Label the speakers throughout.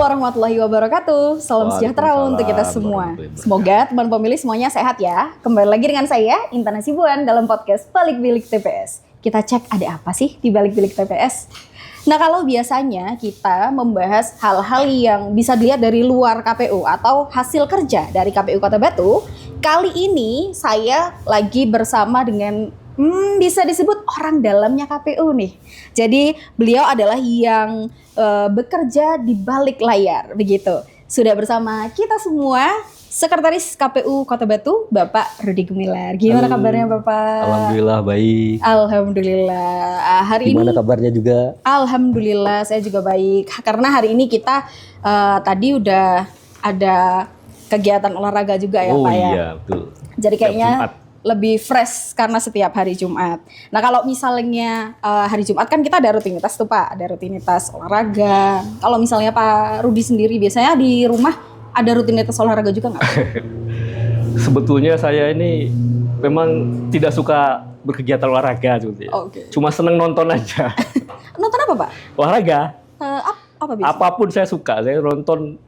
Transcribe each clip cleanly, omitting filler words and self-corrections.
Speaker 1: warahmatullahi wabarakatuh. Salam sejahtera untuk kita semua. Semoga teman pemilih semuanya sehat ya. Kembali lagi dengan saya, Intan Hasibuan dalam podcast Balik Bilik TPS. Kita cek ada apa sih di Balik Bilik TPS. Nah, kalau biasanya kita membahas hal-hal yang bisa dilihat dari luar KPU atau hasil kerja dari KPU Kota Batu, kali ini saya lagi bersama dengan bisa disebut orang dalamnya KPU nih. Jadi beliau adalah yang bekerja di balik layar, begitu. Sudah bersama kita semua, Sekretaris KPU Kota Batu, Bapak Rudi Gumilar. Gimana kabarnya Bapak?
Speaker 2: Alhamdulillah baik.
Speaker 1: Alhamdulillah.
Speaker 2: Gimana kabarnya juga?
Speaker 1: Alhamdulillah saya juga baik. Karena hari ini kita tadi udah ada kegiatan olahraga juga ya Pak ya.
Speaker 2: Oh iya betul.
Speaker 1: Jadi kayaknya lebih fresh karena setiap hari Jumat. Nah kalau misalnya hari Jumat kan kita ada rutinitas tuh Pak, ada rutinitas olahraga. Kalau misalnya Pak Rudi sendiri biasanya di rumah ada rutinitas olahraga juga nggak?
Speaker 2: Sebetulnya saya ini memang tidak suka berkegiatan olahraga sebetulnya.
Speaker 1: Okay.
Speaker 2: Cuma seneng nonton aja.
Speaker 1: Nonton apa Pak?
Speaker 2: Olahraga.
Speaker 1: Apa biasanya?
Speaker 2: Apapun saya suka. Saya nonton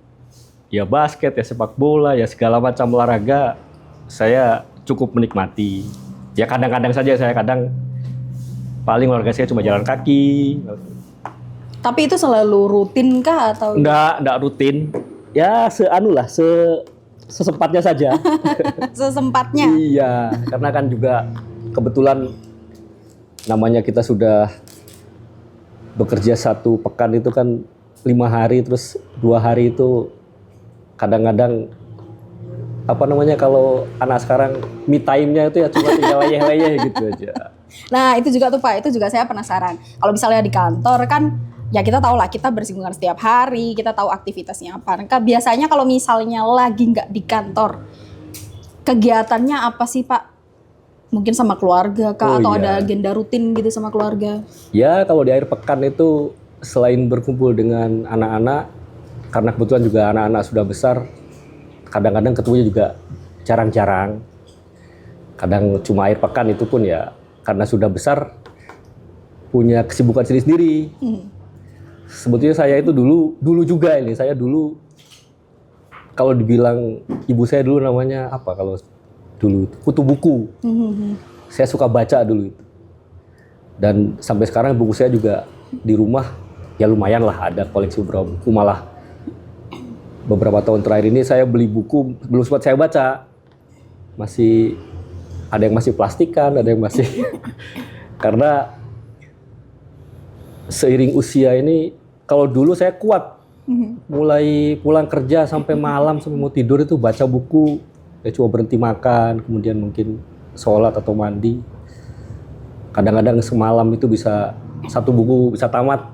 Speaker 2: ya basket, ya sepak bola, ya segala macam olahraga. Saya cukup menikmati. Ya kadang-kadang saja saya paling olahraga saya cuma jalan kaki.
Speaker 1: Tapi itu selalu rutin kah atau?
Speaker 2: Enggak rutin. Ya sesempatnya saja.
Speaker 1: Sesempatnya?
Speaker 2: Iya, karena kan juga kebetulan namanya kita sudah bekerja 1 pekan itu kan 5 hari, terus 2 hari itu kadang-kadang kalau anak sekarang me time-nya itu ya cuma tinggal leyeh-leyeh gitu aja.
Speaker 1: Nah itu juga tuh Pak, itu juga saya penasaran. Kalau misalnya di kantor kan ya kita tahu lah kita bersinggungan setiap hari, kita tahu aktivitasnya apa. Nah, biasanya kalau misalnya lagi nggak di kantor, kegiatannya apa sih Pak? Mungkin sama keluarga kah? Atau ada agenda rutin gitu sama keluarga?
Speaker 2: Ya kalau di akhir pekan itu selain berkumpul dengan anak-anak, karena kebetulan juga anak-anak sudah besar, kadang-kadang ketemunya juga jarang-jarang. Kadang cuma akhir pekan itu pun ya karena sudah besar punya kesibukan sendiri-sendiri. Sebetulnya saya itu dulu juga ini. Saya dulu kalau dibilang ibu saya dulu namanya apa kalau dulu kutu buku. Saya suka baca dulu itu. Dan sampai sekarang buku saya juga di rumah ya lumayan lah ada koleksi beberapa buku, malah beberapa tahun terakhir ini saya beli buku belum sempat saya baca. Masih ada yang masih plastikan, ada yang masih karena seiring usia ini kalau dulu saya kuat. Mulai pulang kerja sampai malam sampai mau tidur itu baca buku. Ya cuma berhenti makan, kemudian mungkin sholat atau mandi. Kadang-kadang semalam itu bisa 1 buku bisa tamat.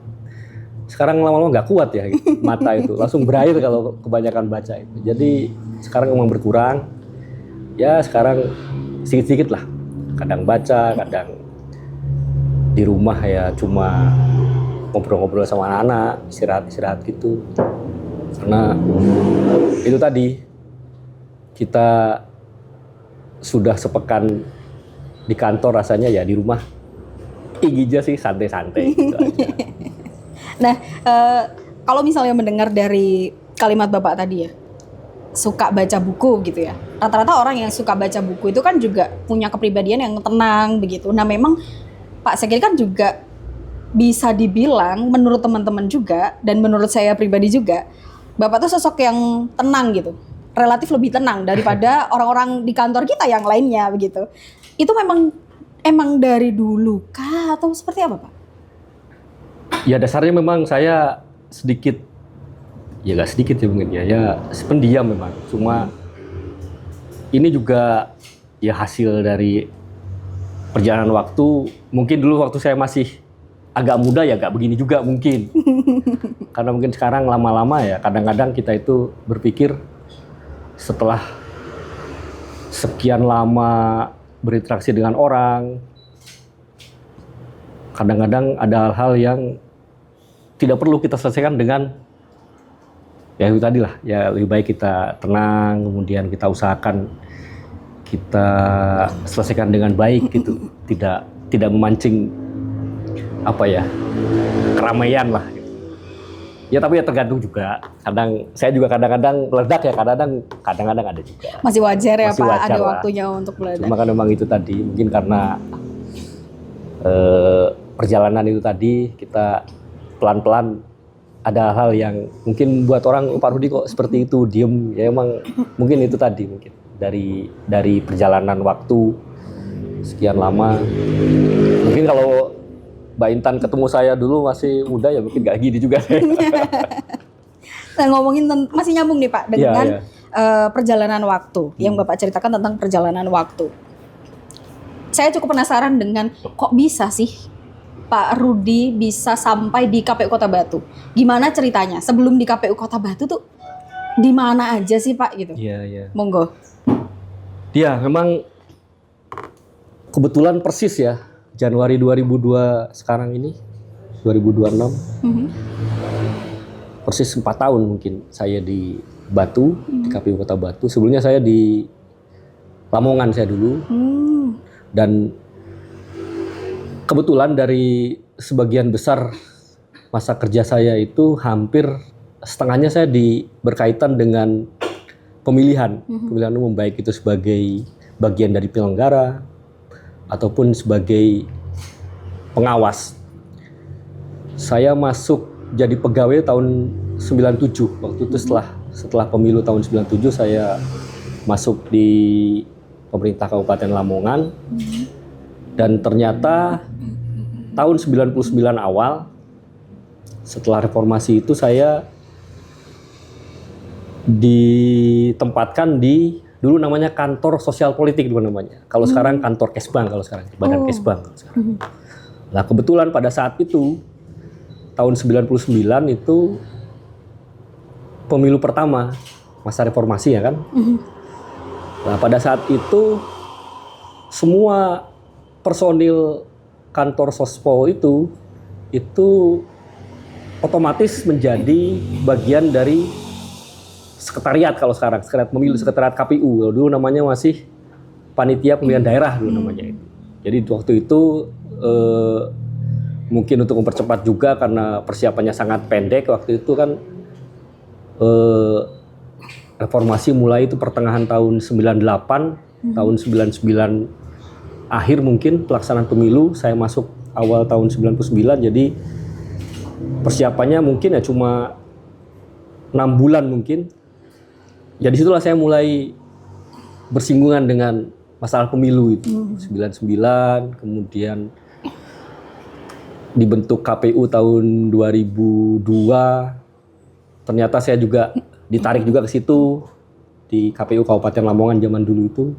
Speaker 2: Sekarang lama-lama nggak kuat ya mata itu, langsung berair kalau kebanyakan baca itu. Jadi sekarang memang berkurang. Ya sekarang sedikit-sedikit lah. Kadang baca, kadang di rumah ya cuma ngobrol-ngobrol sama anak-anak, istirahat-istirahat gitu. Karena itu tadi kita sudah sepekan di kantor, rasanya ya di rumah inginnya sih santai-santai gitu aja.
Speaker 1: Nah, kalau misalnya mendengar dari kalimat Bapak tadi ya, suka baca buku gitu ya. Rata-rata orang yang suka baca buku itu kan juga punya kepribadian yang tenang begitu. Nah, memang Pak Sekil kan juga bisa dibilang menurut teman-teman juga dan menurut saya pribadi juga, Bapak tuh sosok yang tenang gitu. Relatif lebih tenang daripada orang-orang di kantor kita yang lainnya begitu. Itu emang dari dulu kah atau seperti apa Pak?
Speaker 2: Ya dasarnya memang saya sedikit, ya nggak sedikit ya mungkin ya pendiam memang. Cuma ini juga ya hasil dari perjalanan waktu. Mungkin dulu waktu saya masih agak muda ya nggak begini juga mungkin. Karena mungkin sekarang lama-lama ya kadang-kadang kita itu berpikir setelah sekian lama berinteraksi dengan orang, kadang-kadang ada hal-hal yang tidak perlu kita selesaikan dengan ya itu tadi lah, ya lebih baik kita tenang, kemudian kita usahakan kita selesaikan dengan baik gitu, tidak memancing keramaian lah. Ya tapi ya tergantung juga. Saya juga kadang-kadang meledak ya, kadang-kadang ada juga.
Speaker 1: Masih wajar ya
Speaker 2: Masih
Speaker 1: Pak,
Speaker 2: wajar
Speaker 1: ada
Speaker 2: lah.
Speaker 1: waktunya untuk meledak.
Speaker 2: Cuma kan memang itu tadi, mungkin karena perjalanan itu tadi kita pelan-pelan ada hal yang mungkin buat orang Pak Rudi kok seperti itu diem, ya emang mungkin itu tadi mungkin dari perjalanan waktu sekian lama. Mungkin kalau Mbak Intan ketemu saya dulu masih muda ya mungkin gak gini juga.
Speaker 1: Nah, ngomongin masih nyambung nih Pak dengan perjalanan waktu yang Bapak ceritakan tentang perjalanan waktu. Saya cukup penasaran dengan kok bisa sih Pak Rudi bisa sampai di KPU Kota Batu. Gimana ceritanya? Sebelum di KPU Kota Batu tuh di mana aja sih Pak gitu?
Speaker 2: Iya.
Speaker 1: Monggo.
Speaker 2: Dia memang kebetulan persis ya. Januari 2002 sekarang ini 2026 persis 4 tahun mungkin saya di Batu, di KPU Kota Batu. Sebelumnya saya di Lamongan saya dulu. Dan kebetulan dari sebagian besar masa kerja saya itu hampir setengahnya saya berkaitan dengan pemilihan umum, baik itu sebagai bagian dari penyelenggara ataupun sebagai pengawas. Saya masuk jadi pegawai tahun 97. Waktu itu setelah pemilu tahun 97 saya masuk di pemerintah Kabupaten Lamongan. Dan ternyata tahun 99 awal setelah reformasi itu saya ditempatkan di dulu namanya kantor sosial politik dulu namanya. Kalau sekarang kantor Kesbang, kalau sekarang Badan Kesbang. Nah, kebetulan pada saat itu tahun 99 itu pemilu pertama masa reformasi ya kan. Nah, pada saat itu semua personil kantor Sospol itu otomatis menjadi bagian dari sekretariat kalau sekarang, sekretariat pemilu, sekretariat KPU. Dulu namanya masih panitia pemilihan daerah dulu namanya itu. Jadi waktu itu mungkin untuk mempercepat juga karena persiapannya sangat pendek waktu itu kan reformasi mulai itu pertengahan tahun 98, tahun 99 akhir mungkin pelaksanaan pemilu, saya masuk awal tahun 99, jadi persiapannya mungkin ya cuma 6 bulan mungkin. Ya disitulah saya mulai bersinggungan dengan masalah pemilu itu. 99, kemudian dibentuk KPU tahun 2002. Ternyata saya juga ditarik juga ke situ di KPU Kabupaten Lamongan zaman dulu itu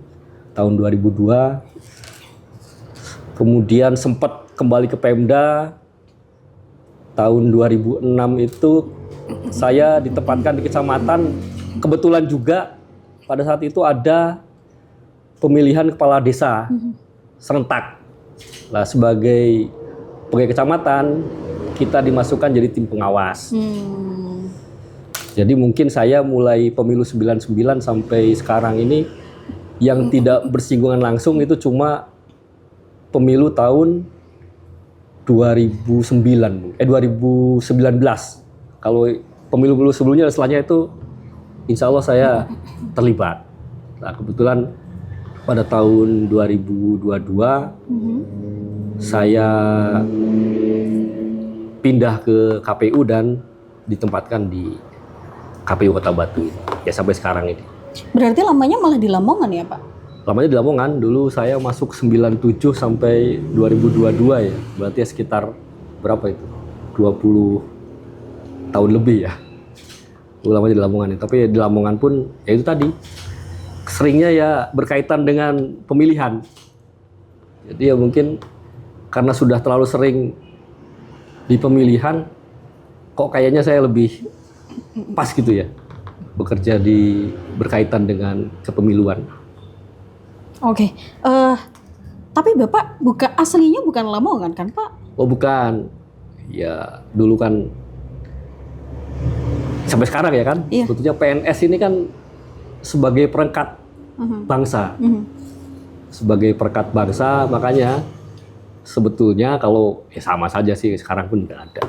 Speaker 2: tahun 2002. Kemudian sempat kembali ke Pemda tahun 2006 itu saya ditempatkan di kecamatan. Kebetulan juga pada saat itu ada pemilihan kepala desa serentak. Nah, sebagai pegawai kecamatan kita dimasukkan jadi tim pengawas. Jadi mungkin saya mulai pemilu 99 sampai sekarang ini yang tidak bersinggungan langsung itu cuma pemilu tahun 2019. Kalau pemilu-pemilu sebelumnya setelahnya itu insya Allah saya terlibat. Nah, kebetulan pada tahun 2022 saya pindah ke KPU dan ditempatkan di KPU Kota Batu ini. Ya sampai sekarang ini.
Speaker 1: Berarti lamanya malah di Lamongan ya Pak?
Speaker 2: Lamanya di Lamongan. Dulu saya masuk 97 sampai 2022 ya. Berarti ya sekitar berapa itu? 20 tahun lebih ya. Lamanya di Lamongan. Tapi di Lamongan pun ya itu tadi. Seringnya ya berkaitan dengan pemilihan. Jadi ya mungkin karena sudah terlalu sering di pemilihan, kok kayaknya saya lebih pas gitu ya bekerja berkaitan dengan kepemiluan.
Speaker 1: Oke. Tapi Bapak aslinya bukan Lamongan kan Pak?
Speaker 2: Oh bukan. Ya dulu kan sampai sekarang ya kan.
Speaker 1: Iya.
Speaker 2: Sebetulnya PNS ini kan sebagai perangkat bangsa. Sebagai perangkat bangsa, makanya sebetulnya kalau ya sama saja sih sekarang pun nggak ada.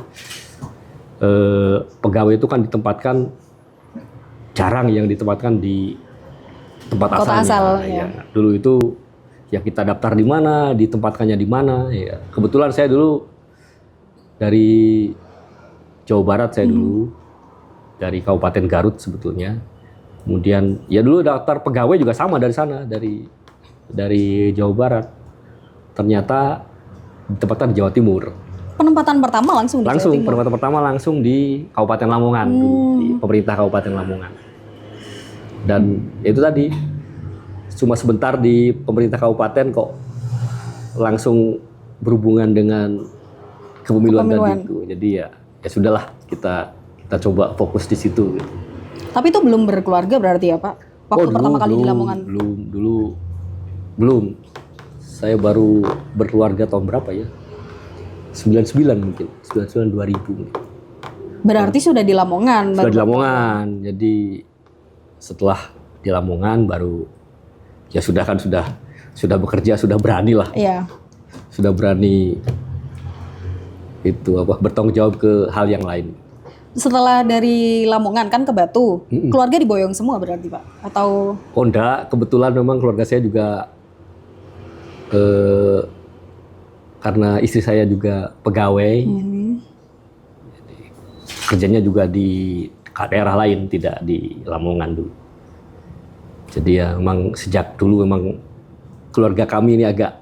Speaker 2: pegawai itu kan ditempatkan, jarang yang ditempatkan di tempat
Speaker 1: Kota
Speaker 2: asalnya.
Speaker 1: asal,
Speaker 2: Ya.
Speaker 1: ya.
Speaker 2: Dulu itu ya kita daftar di mana, ditempatkannya di mana. Ya. Kebetulan saya dulu dari Jawa Barat, saya dulu dari Kabupaten Garut sebetulnya. Kemudian ya dulu daftar pegawai juga sama dari sana, dari Jawa Barat. Ternyata ditempatkan di Jawa Timur.
Speaker 1: Penempatan pertama langsung di Jawa Timur.
Speaker 2: Penempatan pertama langsung di Kabupaten Lamongan, dulu, di pemerintah Kabupaten Lamongan. Dan itu tadi cuma sebentar di pemerintah kabupaten kok langsung berhubungan dengan kepemiluan tadi itu. Jadi ya sudahlah, kita coba fokus di situ. Gitu.
Speaker 1: Tapi itu belum berkeluarga berarti ya Pak? Waktu pertama kali di Lamongan?
Speaker 2: Belum. Saya baru berkeluarga tahun berapa ya? 99 mungkin, 2000.
Speaker 1: Berarti sudah di Lamongan?
Speaker 2: Sudah di Lamongan, jadi setelah di Lamongan baru ya sudah bekerja, sudah berani lah.
Speaker 1: Iya.
Speaker 2: Sudah berani itu bertanggung jawab ke hal yang lain.
Speaker 1: Setelah dari Lamongan kan ke Batu, keluarga di Boyong semua berarti Pak? Atau?
Speaker 2: Oh enggak, kebetulan memang keluarga saya juga karena istri saya juga pegawai, kerjanya juga di daerah lain, tidak di Lamongan dulu. Jadi ya memang sejak dulu memang keluarga kami ini agak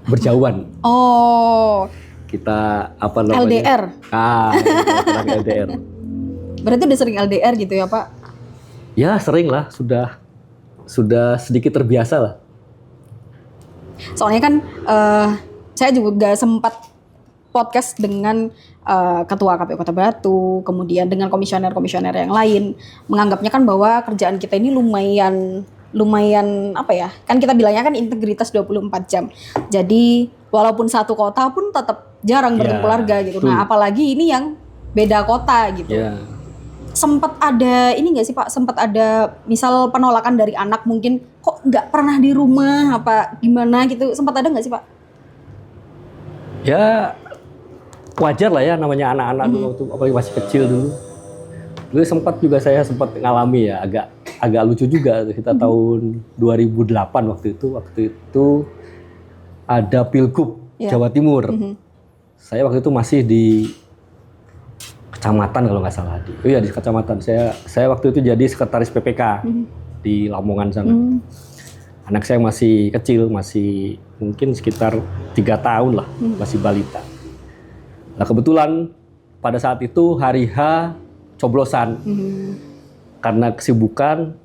Speaker 2: berjauhan.
Speaker 1: Oh.
Speaker 2: Kita apa namanya?
Speaker 1: LDR.
Speaker 2: LDR.
Speaker 1: Berarti udah sering LDR gitu ya Pak?
Speaker 2: Ya sering lah, sudah sedikit terbiasa lah.
Speaker 1: Soalnya kan saya juga sempat podcast dengan Ketua KPU Kota Batu, kemudian dengan komisioner-komisioner yang lain, menganggapnya kan bahwa kerjaan kita ini lumayan apa ya, kan kita bilangnya kan integritas 24 jam. Jadi walaupun satu kota pun tetap jarang berkeluarga gitu. Nah apalagi ini yang beda kota gitu. Sempat ada ini nggak sih Pak? Sempat ada misal penolakan dari anak mungkin kok nggak pernah di rumah apa gimana gitu? Sempat ada nggak sih Pak?
Speaker 2: Ya wajar lah ya, namanya anak-anak dulu waktu apalagi masih kecil dulu. Dulu saya sempat ngalami ya, agak lucu juga kita tahun 2008 waktu itu ada Pilgub Jawa Timur. Saya waktu itu masih di kecamatan kalau nggak salah di kecamatan. Saya waktu itu jadi sekretaris PPK di Lamongan sana. Anak saya masih kecil, masih mungkin sekitar 3 tahun lah, masih balita. Nah kebetulan pada saat itu hari H coblosan. Karena kesibukan,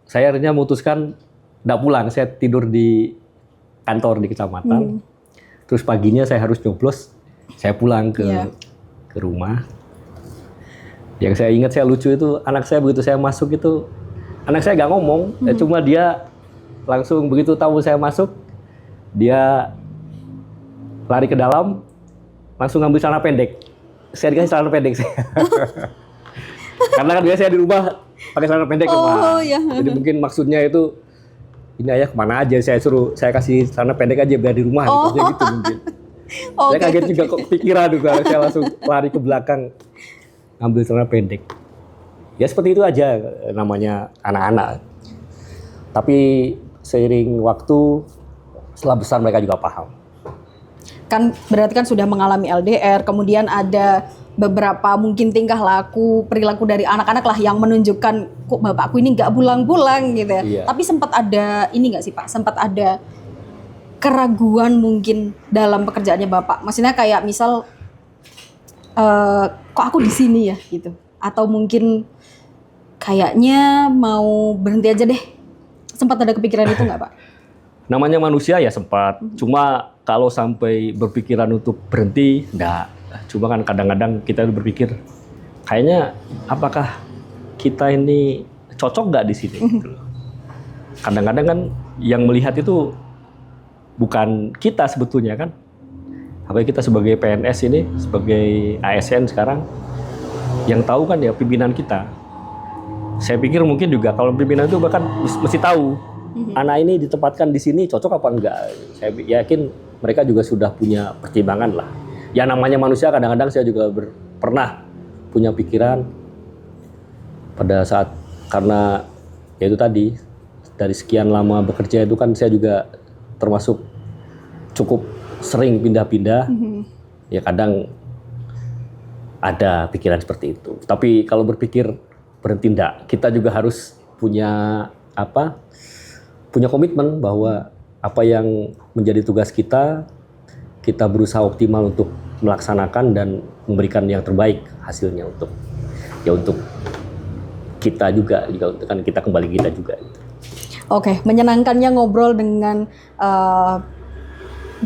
Speaker 2: saya akhirnya memutuskan nggak pulang. Saya tidur di kantor di kecamatan. Terus paginya saya harus nyoblos, saya pulang ke rumah. Yang saya ingat, saya lucu itu anak saya begitu saya masuk itu, anak saya nggak ngomong, cuma dia langsung begitu tahu saya masuk, dia lari ke dalam, langsung ngambil celana pendek. Saya dikasih celana pendek saya. Karena kan biasanya saya di rumah pakai celana pendek Jadi mungkin maksudnya itu ini ayah kemana aja, saya kasih celana pendek aja biar di rumah gitu mungkin. Saya kaget juga kok pikiran juga, saya langsung lari ke belakang ambil celana pendek. Ya seperti itu aja namanya anak-anak. Tapi seiring waktu setelah besar mereka juga paham.
Speaker 1: Kan berarti kan sudah mengalami LDR, kemudian ada beberapa mungkin tingkah laku, perilaku dari anak-anak lah yang menunjukkan kok bapakku ini nggak pulang-pulang gitu ya.
Speaker 2: Iya.
Speaker 1: Tapi sempat ada ini nggak sih Pak? Sempat ada keraguan mungkin dalam pekerjaannya Bapak. Maksudnya kayak misal kok aku di sini ya gitu. Atau mungkin kayaknya mau berhenti aja deh. Sempat ada kepikiran itu nggak Pak?
Speaker 2: Namanya manusia ya sempat. Cuma kalau sampai berpikiran untuk berhenti, enggak. Cuma kan kadang-kadang kita berpikir, kayaknya apakah kita ini cocok nggak di sini? Gitu loh. Kadang-kadang kan yang melihat itu bukan kita sebetulnya kan. Apalagi kita sebagai PNS ini, sebagai ASN sekarang, yang tahu kan ya pimpinan kita. Saya pikir mungkin juga kalau pimpinan itu bahkan mesti tahu anak ini ditempatkan di sini cocok apa enggak. Saya yakin mereka juga sudah punya pertimbangan lah. ya namanya manusia kadang-kadang saya juga pernah punya pikiran pada saat, karena ya itu tadi dari sekian lama bekerja itu kan saya juga termasuk cukup sering pindah-pindah. Ya kadang ada pikiran seperti itu. Tapi kalau berpikir berhenti enggak, kita juga harus punya punya komitmen bahwa apa yang menjadi tugas kita berusaha optimal untuk melaksanakan dan memberikan yang terbaik hasilnya untuk kita juga kan kita kembali kita juga.
Speaker 1: Oke, menyenangkannya ngobrol dengan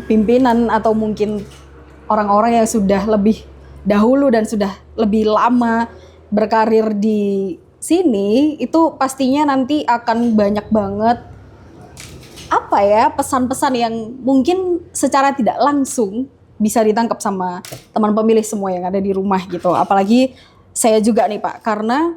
Speaker 1: pimpinan atau mungkin orang-orang yang sudah lebih dahulu dan sudah lebih lama berkarir di sini, itu pastinya nanti akan banyak banget pesan-pesan yang mungkin secara tidak langsung bisa ditangkap sama teman pemilih semua yang ada di rumah gitu. Apalagi saya juga nih Pak, karena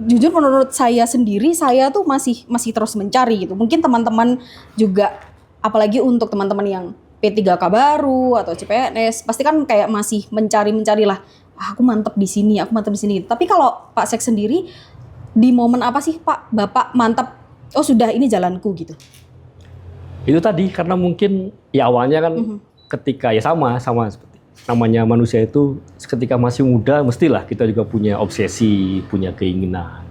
Speaker 1: jujur menurut saya sendiri, saya tuh masih terus mencari gitu. Mungkin teman-teman juga, apalagi untuk teman-teman yang P3K baru atau CPNS, pasti kan kayak masih mencari-lah. Aku mantep di sini, aku mantep di sini. Tapi kalau Pak Sek sendiri, di momen apa sih Pak, Bapak mantep, oh sudah ini jalanku gitu?
Speaker 2: Itu tadi, karena mungkin ya awalnya kan ketika ya sama seperti namanya manusia itu, ketika masih muda mestilah kita juga punya obsesi, punya keinginan.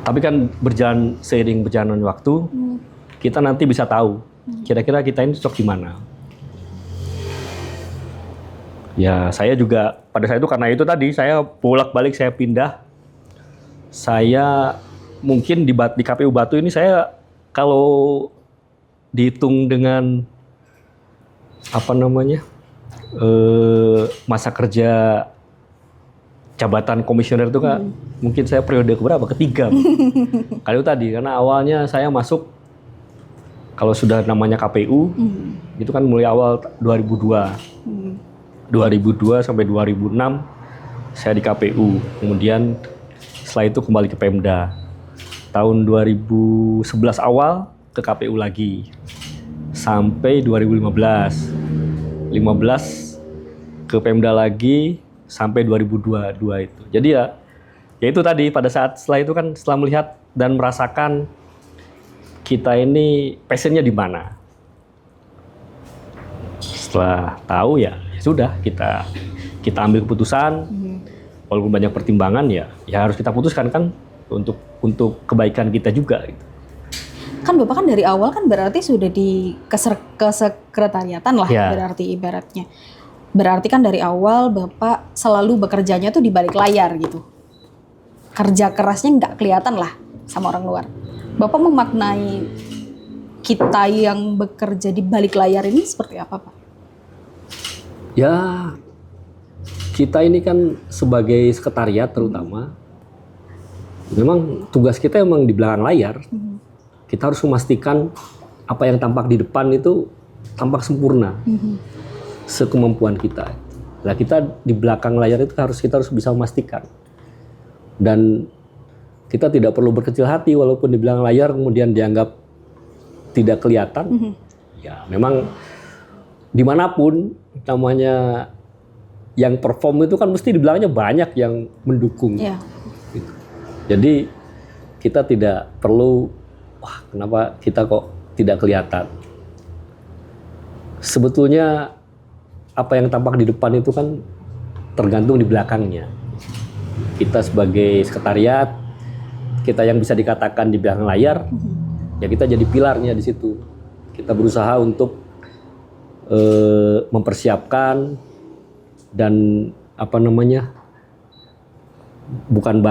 Speaker 2: Tapi kan seiring berjalan waktu, kita nanti bisa tahu kira-kira kita ini cocok di mana. Ya saya juga pada saat itu, karena itu tadi saya bolak-balik, saya pindah. Saya mungkin di KPU Batu ini saya kalau dihitung dengan masa kerja jabatan komisioner itu kan mungkin saya periode keberapa? Ketiga. Kali itu tadi, karena awalnya saya masuk kalau sudah namanya KPU, itu kan mulai awal 2002. 2002 sampai 2006 saya di KPU. Kemudian setelah itu kembali ke Pemda. Tahun 2011 awal ke KPU lagi. Sampai 2015. 15 ke Pemda lagi sampai 2022 itu. Jadi ya itu tadi, pada saat setelah itu kan, setelah melihat dan merasakan kita ini passionnya di mana. Setelah tahu ya sudah, kita ambil keputusan. Walaupun banyak pertimbangan ya harus kita putuskan kan, untuk kebaikan kita juga gitu.
Speaker 1: Kan Bapak kan dari awal kan berarti sudah di kesekretariatan lah ya. Berarti ibaratnya. Berarti kan dari awal Bapak selalu bekerjanya tuh di balik layar gitu. Kerja kerasnya nggak kelihatan lah sama orang luar. Bapak memaknai kita yang bekerja di balik layar ini seperti apa Pak?
Speaker 2: Ya, kita ini kan sebagai sekretariat terutama, memang tugas kita emang di belakang layar. Kita harus memastikan apa yang tampak di depan itu tampak sempurna, sekemampuan kita. Nah, kita di belakang layar itu kita harus bisa memastikan. Dan kita tidak perlu berkecil hati walaupun di belakang layar kemudian dianggap tidak kelihatan. Ya, memang dimanapun namanya yang perform itu kan mesti di belakangnya banyak yang mendukung.
Speaker 1: Yeah.
Speaker 2: Gitu. Jadi kita tidak perlu, kenapa kita kok tidak kelihatan. Sebetulnya apa yang tampak di depan itu kan tergantung di belakangnya. Kita sebagai sekretariat, kita yang bisa dikatakan di belakang layar, ya kita jadi pilarnya di situ. Kita berusaha untuk mempersiapkan dan bukan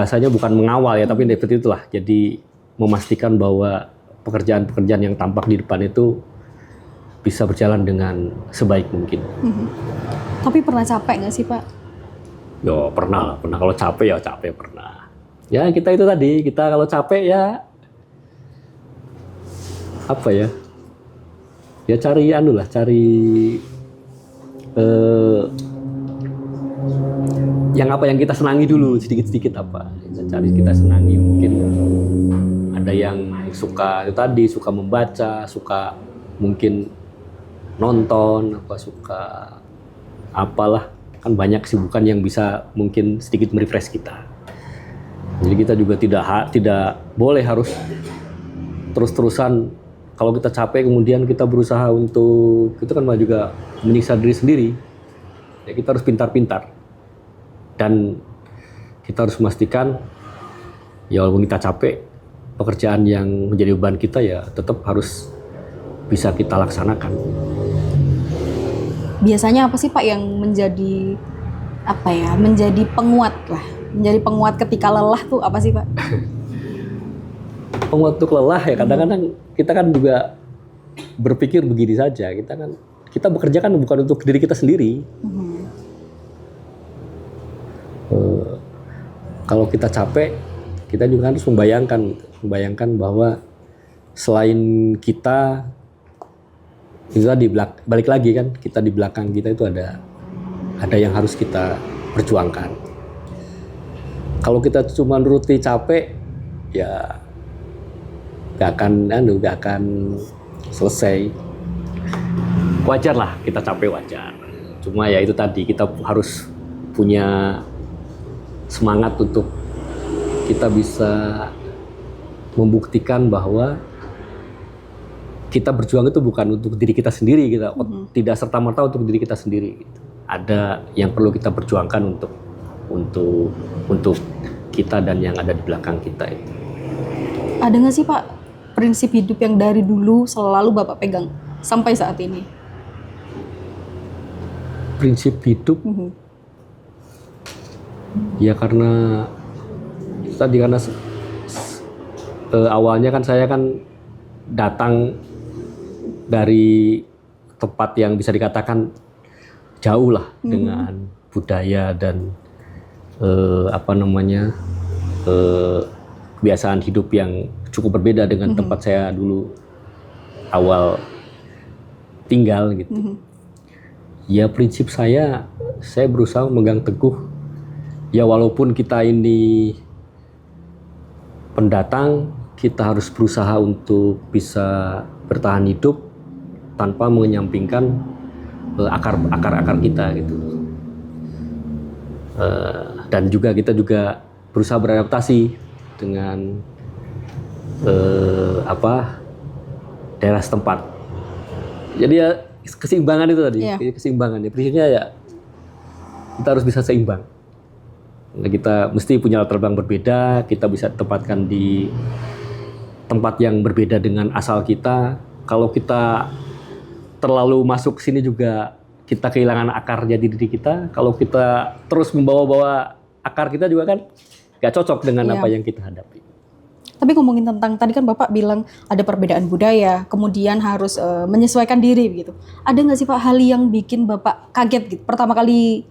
Speaker 2: mengawal ya, tapi seperti itulah. Jadi memastikan bahwa pekerjaan-pekerjaan yang tampak di depan itu bisa berjalan dengan sebaik mungkin.
Speaker 1: Tapi pernah capek nggak sih Pak?
Speaker 2: Ya pernah. Kalau capek pernah. Ya kita itu tadi, kita kalau capek ya ya cari yang kita senangi dulu, sedikit-sedikit kita senangi. Mungkin ada yang suka membaca, suka mungkin nonton, apa suka apalah, kan banyak kesibukan yang bisa mungkin sedikit merefresh kita. Jadi kita juga tidak boleh harus terus-terusan. Kalau kita capek kemudian kita berusaha untuk itu kan malah juga menyiksa diri sendiri. Ya kita harus pintar-pintar dan kita harus memastikan ya walaupun kita capek, pekerjaan yang menjadi beban kita ya tetap harus bisa kita laksanakan.
Speaker 1: Biasanya apa sih Pak yang menjadi menjadi penguat lah, menjadi penguat ketika lelah tuh apa sih Pak?
Speaker 2: Penguat untuk lelah ya kadang-kadang kita kan juga berpikir begini saja, kita bekerja kan bukan untuk diri kita sendiri. Kalau kita capek, kita juga harus membayangkan bahwa selain kita itu tadi balik lagi kan, kita di belakang kita itu ada yang harus kita perjuangkan. Kalau kita cuma nuruti capek, ya gak akan selesai. Wajar lah kita capek, wajar. Cuma ya itu tadi, kita harus punya semangat untuk kita bisa membuktikan bahwa kita berjuang itu bukan untuk diri kita sendiri, tidak serta-merta untuk diri kita sendiri. Ada yang perlu kita perjuangkan untuk kita dan yang ada di belakang kita itu.
Speaker 1: Ada nggak sih Pak prinsip hidup yang dari dulu selalu Bapak pegang sampai saat ini?
Speaker 2: Prinsip hidup? Ya karena awalnya kan saya kan datang dari tempat yang bisa dikatakan jauh lah dengan budaya dan kebiasaan hidup yang cukup berbeda dengan tempat saya dulu awal tinggal gitu. Ya prinsip saya berusaha memegang teguh. Ya walaupun kita ini pendatang, kita harus berusaha untuk bisa bertahan hidup tanpa menyampingkan akar kita gitu. Dan juga kita juga berusaha beradaptasi dengan daerah setempat. Jadi ya keseimbangan itu tadi, keseimbangan. Ya prinsipnya ya kita harus bisa seimbang. Kita mesti punya latar belakang berbeda, kita bisa ditempatkan di tempat yang berbeda dengan asal kita. Kalau kita terlalu masuk sini juga kita kehilangan akar jati diri kita. Kalau kita terus membawa-bawa akar kita juga kan gak cocok dengan apa yang kita hadapi.
Speaker 1: Tapi ngomongin tentang, tadi kan Bapak bilang ada perbedaan budaya, kemudian harus menyesuaikan diri begitu. Ada nggak sih Pak hal yang bikin Bapak kaget gitu, pertama kali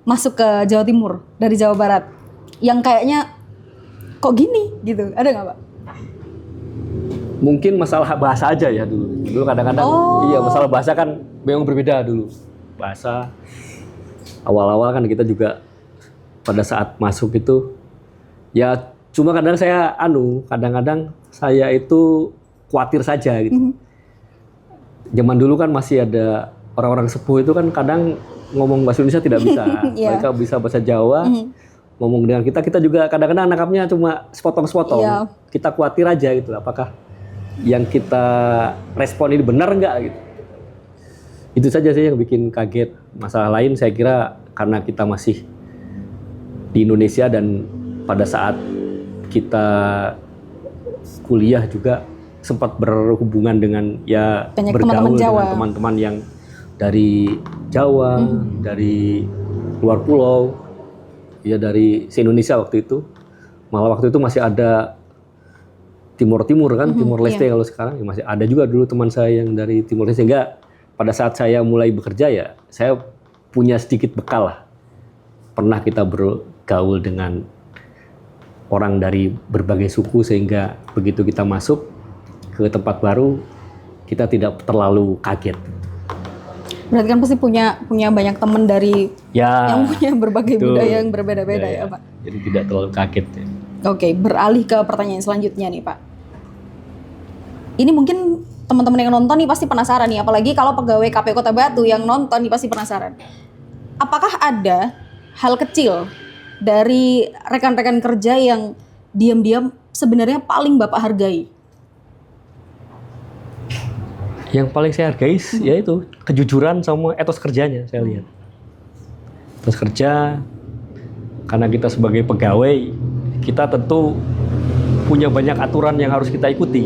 Speaker 1: masuk ke Jawa Timur dari Jawa Barat, yang kayaknya kok gini gitu, ada nggak Pak?
Speaker 2: Mungkin masalah bahasa aja ya dulu. Dulu kadang-kadang iya masalah bahasa kan memang berbeda dulu. Bahasa awal-awal kan kita juga pada saat masuk itu ya cuma kadang-kadang saya itu khawatir saja gitu. Zaman dulu kan masih ada orang-orang sepuh itu kan kadang ngomong bahasa Indonesia tidak bisa. Mereka bisa bahasa Jawa. Ngomong dengan kita juga kadang-kadang nangkapnya cuma sepotong-sepotong. Kita khawatir aja gitu, apakah yang kita respon ini benar nggak gitu. Itu saja sih yang bikin kaget. Masalah lain saya kira karena kita masih di Indonesia dan pada saat kita kuliah juga sempat berhubungan dengan bergaul dengan teman-teman yang dari Jawa, dari luar pulau, ya dari se-Indonesia waktu itu. Malah waktu itu masih ada Timur kan, Timor Leste kalau sekarang. Ya masih ada juga dulu teman saya yang dari Timor Leste. Sehingga pada saat saya mulai bekerja ya, saya punya sedikit bekal lah. Pernah kita bergaul dengan orang dari berbagai suku sehingga begitu kita masuk ke tempat baru, kita tidak terlalu kaget. Berarti
Speaker 1: kan pasti punya banyak teman dari yang punya berbagai budaya yang berbeda-beda ya Pak.
Speaker 2: Jadi tidak terlalu kaget ya.
Speaker 1: Oke, beralih ke pertanyaan selanjutnya nih Pak. Ini mungkin teman-teman yang nonton nih pasti penasaran nih, apalagi kalau pegawai KPU Kota Batu yang nonton nih pasti penasaran. Apakah ada hal kecil dari rekan-rekan kerja yang diam-diam sebenarnya paling Bapak hargai?
Speaker 2: Yang paling saya hargai yaitu kejujuran sama etos kerjanya, saya lihat. Etos kerja, karena kita sebagai pegawai, kita tentu punya banyak aturan yang harus kita ikuti.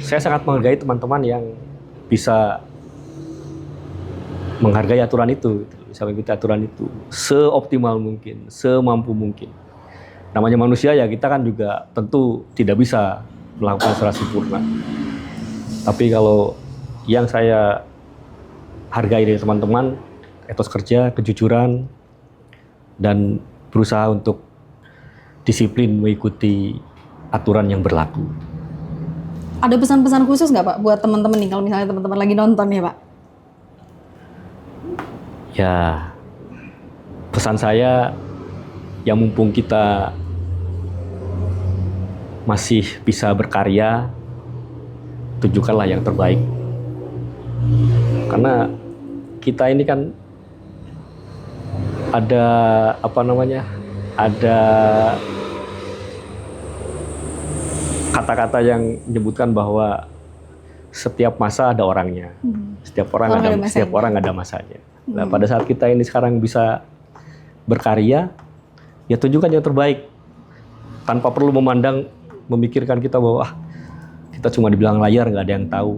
Speaker 2: Saya sangat menghargai teman-teman yang bisa menghargai aturan itu, bisa mengikuti aturan itu seoptimal mungkin, semampu mungkin. Namanya manusia ya, kita kan juga tentu tidak bisa melakukan secara sempurna. Tapi kalau yang saya hargai dari teman-teman, etos kerja, kejujuran, dan berusaha untuk disiplin mengikuti aturan yang berlaku.
Speaker 1: Ada pesan-pesan khusus nggak Pak buat teman-teman nih kalau misalnya teman-teman lagi nonton ya Pak?
Speaker 2: Ya, pesan saya ya mumpung kita masih bisa berkarya, tunjukkanlah yang terbaik. Karena kita ini kan ada ada kata-kata yang menyebutkan bahwa setiap masa ada orangnya, setiap orang ada masanya. Nah, pada saat kita ini sekarang bisa berkarya, ya tunjukkan yang terbaik tanpa perlu memikirkan kita bahwa kita cuma dibilang layar, nggak ada yang tahu.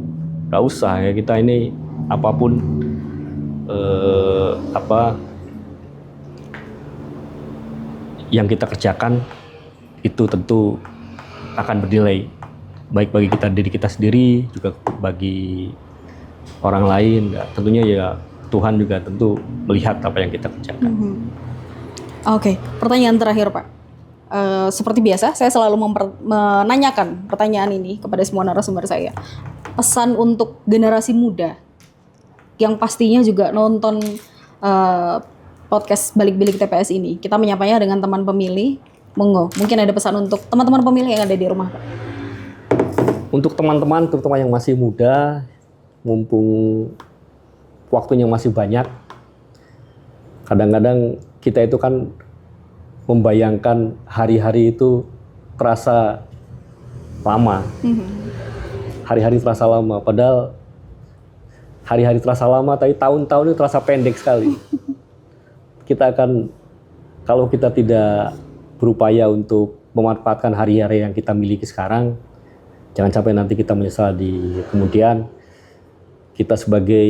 Speaker 2: Nggak usah ya, kita ini apapun yang kita kerjakan itu tentu akan bernilai baik bagi diri kita sendiri, juga bagi orang lain. Ya, tentunya ya Tuhan juga tentu melihat apa yang kita kerjakan.
Speaker 1: Oke, pertanyaan terakhir Pak. Seperti biasa, saya selalu menanyakan pertanyaan ini kepada semua narasumber saya. Pesan untuk generasi muda yang pastinya juga nonton podcast Balik Bilik TPS ini. Kita menyapanya dengan teman pemilih. Monggo, mungkin ada pesan untuk teman-teman pemilih yang ada di rumah Pak.
Speaker 2: Untuk teman-teman, terutama yang masih muda, mumpung waktunya masih banyak, kadang-kadang kita itu kan membayangkan hari-hari itu terasa lama. Hari-hari terasa lama, padahal hari-hari terasa lama, tapi tahun-tahun itu terasa pendek sekali. Kita akan, kalau kita tidak berupaya untuk memanfaatkan hari-hari yang kita miliki sekarang, jangan sampai nanti kita menyesal di kemudian. Kita sebagai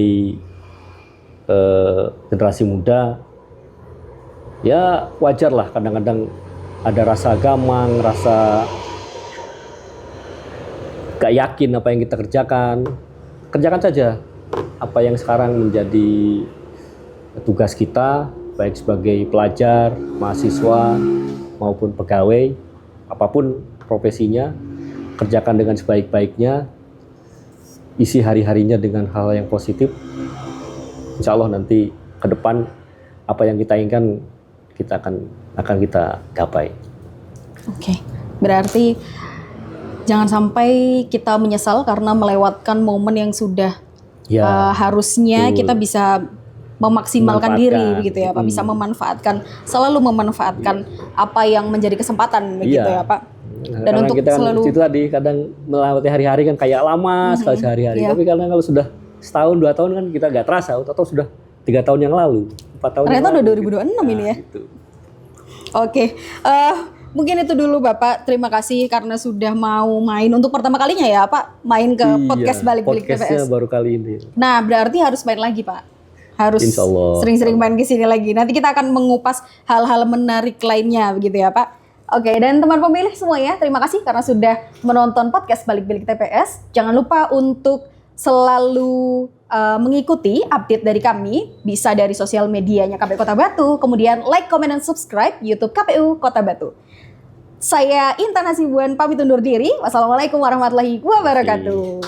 Speaker 2: generasi muda, ya wajar lah kadang-kadang ada rasa gamang, rasa gak yakin apa yang kita kerjakan. Kerjakan saja apa yang sekarang menjadi tugas kita, baik sebagai pelajar, mahasiswa, maupun pegawai, apapun profesinya, kerjakan dengan sebaik-baiknya, isi hari-harinya dengan hal yang positif. Insya Allah nanti ke depan apa yang kita inginkan kita akan kita gapai. Oke,
Speaker 1: berarti jangan sampai kita menyesal karena melewatkan momen yang sudah harusnya kita bisa memaksimalkan diri begitu ya Pak, bisa selalu memanfaatkan apa yang menjadi kesempatan begitu ya Pak. Dan
Speaker 2: karena
Speaker 1: untuk
Speaker 2: kita
Speaker 1: selalu
Speaker 2: itu tadi kadang melewati hari-hari kan kayak lama sekali sehari-hari, tapi karena kalau sudah setahun 2 tahun kan kita nggak terasa, atau sudah 3 tahun yang lalu, 4 tahun
Speaker 1: ternyata
Speaker 2: yang lalu.
Speaker 1: Udah 2026 ini ya. Gitu. Oke, mungkin itu dulu Bapak. Terima kasih karena sudah mau main untuk pertama kalinya ya Pak, main ke podcast Balik Bilik TPS.
Speaker 2: Podcastnya baru kali ini.
Speaker 1: Nah, berarti harus main lagi Pak. Harus sering-sering main ke sini lagi. Nanti kita akan mengupas hal-hal menarik lainnya begitu ya Pak. Oke, dan teman pemilih semua ya, terima kasih karena sudah menonton podcast Balik Bilik TPS. Jangan lupa untuk selalu mengikuti update dari kami, bisa dari sosial medianya KPU Kota Batu, kemudian like, comment, dan subscribe YouTube KPU Kota Batu. Saya Intan Hasibuan pamit undur diri. Wassalamualaikum warahmatullahi wabarakatuh.